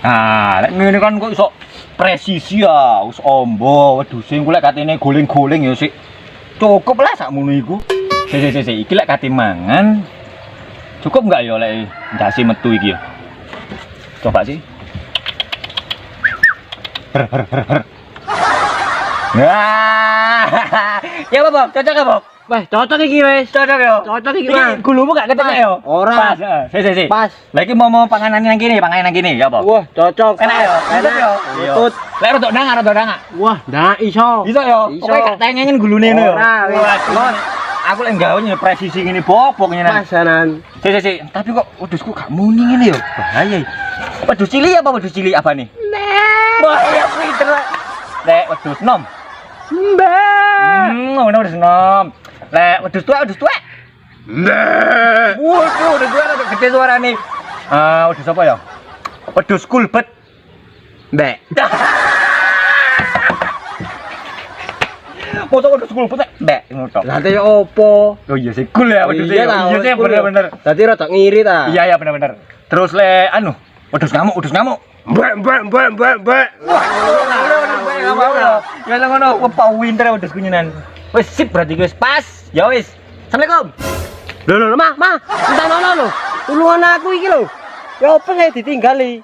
Nah, lek ngene kan kok iso presisi ya, wis ombo wedhuse engko lek katene goling-goling ya sik cukup lah sakmono iku. Sik, iki lek kate mangan cukup enggak ya lek ndase metu iki ya. Coba sih. Wah. Ya Bob, cocok ya Bob? Wah, cocok iki wis. Cocok ya. Cocok iki, Iki Mas. gulumu gak ketenek ya? Ora. Pas. Sik. Pas. Lah iki mau panganan nang kene, panganan nang kene ya apa? Wah, cocok. Enak ya? Enak ya. Iya. Tutut. Lek rodok nang. Wah, ndak iso. Iso ya. Iso. Pokoke gak tengengen gulune ngono ya. Ora, wis. Wah, aku lek gawe nyene presisi ngene bobok ngene. Pasanan. Sik. Tapi kok wedhusku gak muni ngene ya. Bahaya. Wedhus cilik apa wedhus cilik abane? Wah, iya pinter. Lek wedhus nom. Mbak. Ngono wedhus nom. Lek wedhus tuwek. Waduh, udah tua udah gede suarane. Wedhus apa ya? Wedhus kulbet. Mbak. Foto wedhus kulbet mbek ngono tok. Lah teh opo? Oh iya sih cool ya wedhus. Iya sih bener-bener. Dadi rada ngiri ta. Iya bener-bener. Terus le wedhus ngamuk. Mbak. Wah, ya lah ngono, apa winter wedhus kunyenan. Wis sip berarti wis pas. Ya wis. Assalamualaikum. Lho, Mah. Entar ono lho. Tulungan aku iki lho. Ya opo saya ditinggali.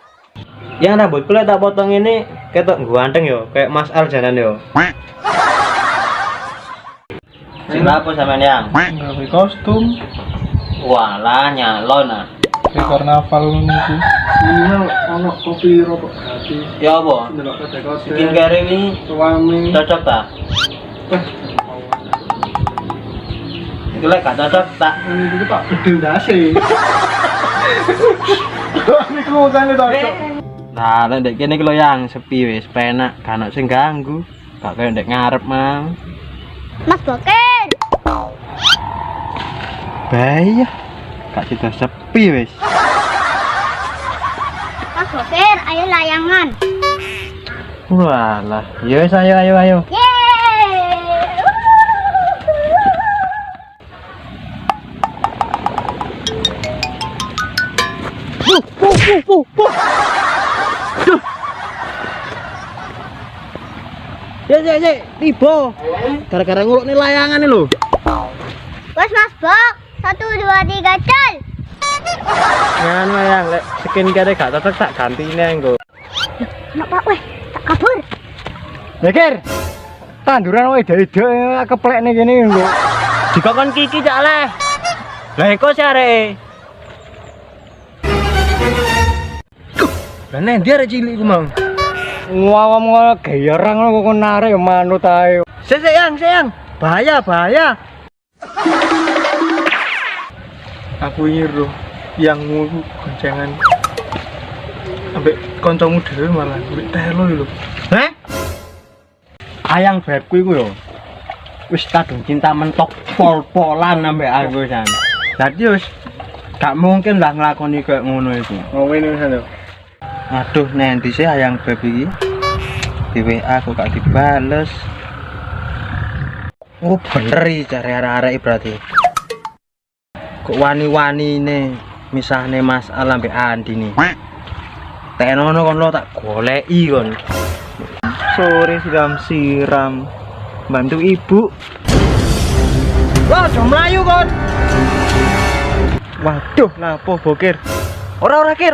Ya rambut kulit tak potong ini ketok ganteng yo, kayak Mas Al jalan yo. Sing apa sampean yang? Gawe kostum Walah nyalon ah. di karnaval niku. Minimal ono kopi rokok gratis. Ya apa? Delok kode-kode. Skincare ini Suami. cocok ta? Itu lek gak cocok tak. Ini Pak gede ndase. Niku utane to. Nah, lek ndek kene iki lho yang sepi wis penak, gak ono sing ganggu. Gak kaya ndek ngarep mang. Mas Boker, Bahaya. Gak sudah sepi wis. Mas Boker, ayo layangan. Walah, yes ayo. Yeay. Ya, tiba. Gara-gara nguluk nih layangan nih lho. Bos Mas Bok, 1, 2, 3, cel. Jangan layang, lek skincare gak cocok tak ganti ini engko. Nak Pak weh, tak kabur. Mikir. Tanduran ide-ide keplek nih gini lho. Dikokon kiki cak leh. Lah eko sare. Lah nek ndi arek cilik ku mang. Ngawam gayarang kok narik manut ae. Sayang. Bahaya. Aku nyiru yang ngono goncengan. Ambek kancamu dhewe malah ambek telo lho. Heh? Ayang bebku iku yo. Wis kadung cinta mentok pol-polan ambek aku jan. Dadi wis gak mungkin lah nglakoni kayak ngono iku. Ngene wis lho. Aduh, nanti sih ayang beb iki. Di WA kok gak dibales. Oh, bener iki cari arek-arek berarti. Kok wani-wani ne misahne Mas Al ambek Andi nih. Tenono kon lo tak goleki kon. Sore siram bantu ibu. Wah, do mlayu kon. Waduh, lapo bokir. Ora kir.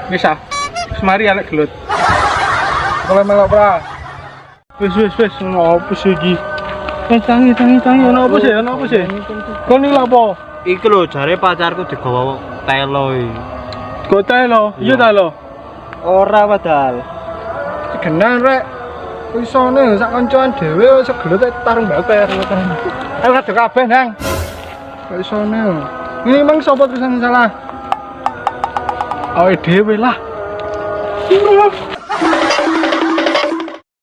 Wis ah. Semari alek gelut. Kalau melok pra. Wis ono apa sih iki? Tangi ono apa sih? Kon iki lho apa? Iku lho jare pacarku digawa telo iki. Gotae lo, iya ta lo. Ora padahal. Genan rek. Isone sak kancan dhewe wis gelut tarung baper. Ayo rada kabeh nang. Kok isone. Ini emang sapa terusan salah? Awake dhewe lah.